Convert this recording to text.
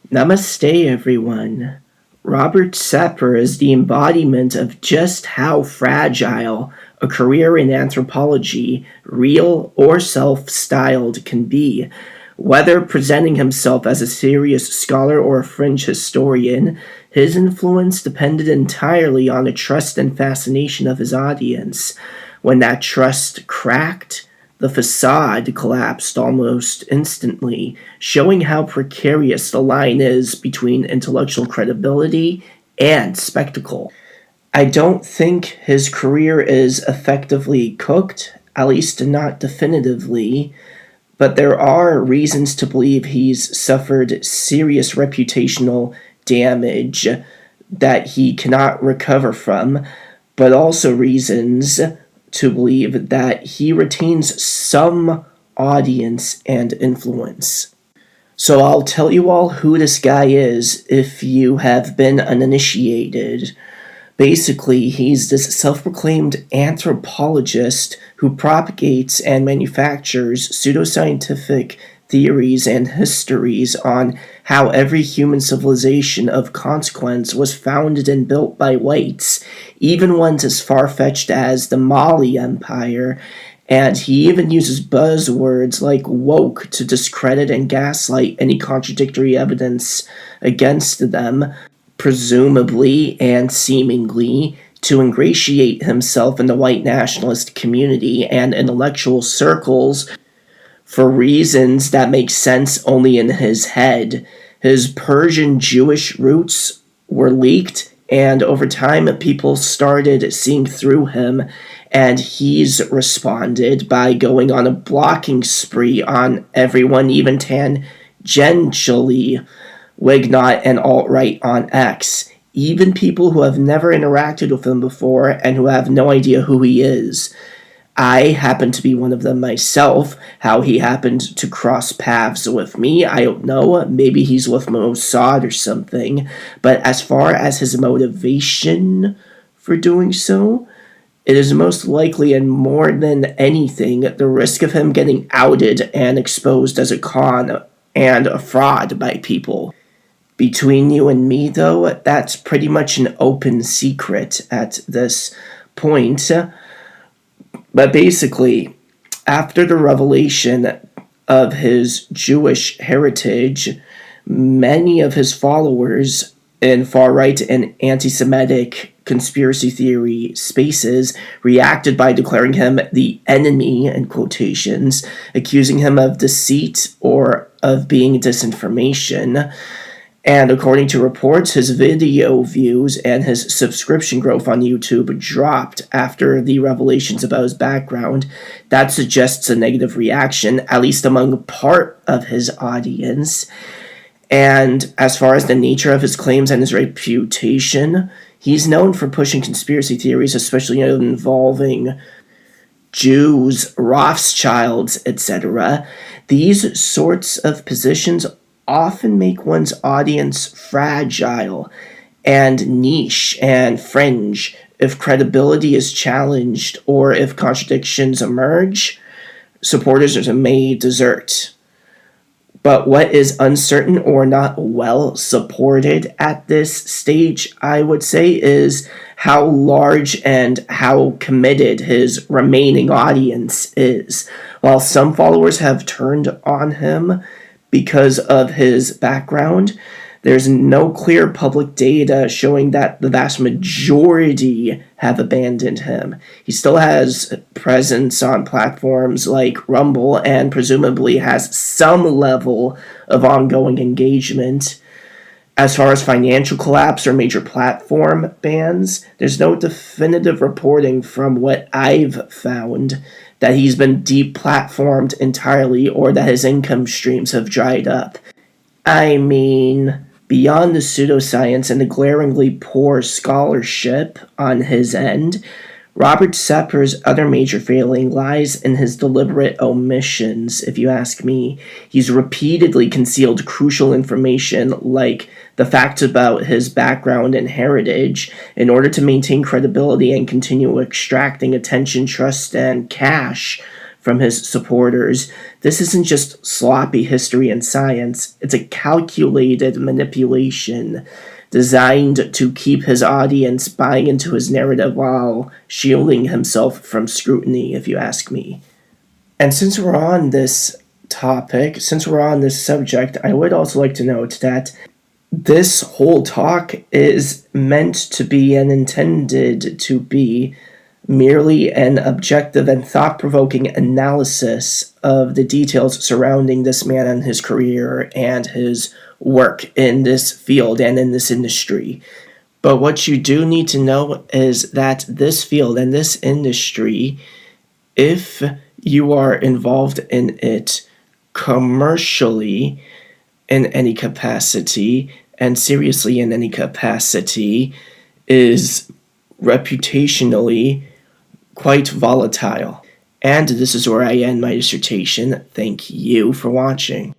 Namaste, everyone. Robert Sepehr is the embodiment of just how fragile a career in anthropology, real or self styled, can be. Whether presenting himself as a serious scholar or a fringe historian, his influence depended entirely on the trust and fascination of his audience. When that trust cracked, the facade collapsed almost instantly, showing how precarious the line is between intellectual credibility and spectacle. I don't think his career is effectively cooked, at least not definitively, but there are reasons to believe he's suffered serious reputational damage that he cannot recover from, but also reasons to believe that he retains some audience and influence. So I'll tell you all who this guy is if you have been uninitiated. Basically, he's this self-proclaimed anthropologist who propagates and manufactures pseudoscientific theories and histories on how every human civilization of consequence was founded and built by whites, even ones as far-fetched as the Mali Empire, and he even uses buzzwords like woke to discredit and gaslight any contradictory evidence against them, presumably and seemingly to ingratiate himself in the white nationalist community and intellectual circles for reasons that make sense only in his head. His Persian Jewish roots were leaked, and over time people started seeing through him, and he's responded by going on a blocking spree on everyone, even tangentially Wignot and alt-right on X, even people who have never interacted with him before and who have no idea who he is. I happen to be one of them myself. How he happened to cross paths with me, I don't know. Maybe he's with Mossad or something. But as far as his motivation for doing so, it is most likely, and more than anything, the risk of him getting outed and exposed as a con and a fraud by people. Between you and me, though, that's pretty much an open secret at this point. But basically, after the revelation of his Jewish heritage, many of his followers in far-right and anti-Semitic conspiracy theory spaces reacted by declaring him the enemy, in quotations, accusing him of deceit or of being disinformation. And according to reports, his video views and his subscription growth on YouTube dropped after the revelations about his background. That suggests a negative reaction, at least among part of his audience. And as far as the nature of his claims and his reputation, he's known for pushing conspiracy theories, especially involving Jews, Rothschilds, etc. These sorts of positions often make one's audience fragile and niche and fringe. If credibility is challenged or if contradictions emerge, supporters may desert. But what is uncertain or not well supported at this stage, I would say, is how large and how committed his remaining audience is. While some followers have turned on him because of his background, there's no clear public data showing that the vast majority have abandoned him. He still has presence on platforms like Rumble and presumably has some level of ongoing engagement. As far as financial collapse or major platform bans, there's no definitive reporting from what I've found that he's been deplatformed entirely or that his income streams have dried up. I mean, beyond the pseudoscience and the glaringly poor scholarship on his end, Robert Sepehr's other major failing lies in his deliberate omissions, if you ask me. He's repeatedly concealed crucial information like the facts about his background and heritage in order to maintain credibility and continue extracting attention, trust, and cash from his supporters. This isn't just sloppy history and science, it's a calculated manipulation designed to keep his audience buying into his narrative while shielding himself from scrutiny, if you ask me. And since we're on this topic, since we're on this subject, I would also like to note that this whole talk is meant to be and intended to be merely an objective and thought-provoking analysis of the details surrounding this man and his career and his work in this field and in this industry. But what you do need to know is that this field and this industry, if you are involved in it commercially in any capacity and seriously in any capacity, is reputationally quite volatile. And this is where I end my dissertation. Thank you for watching.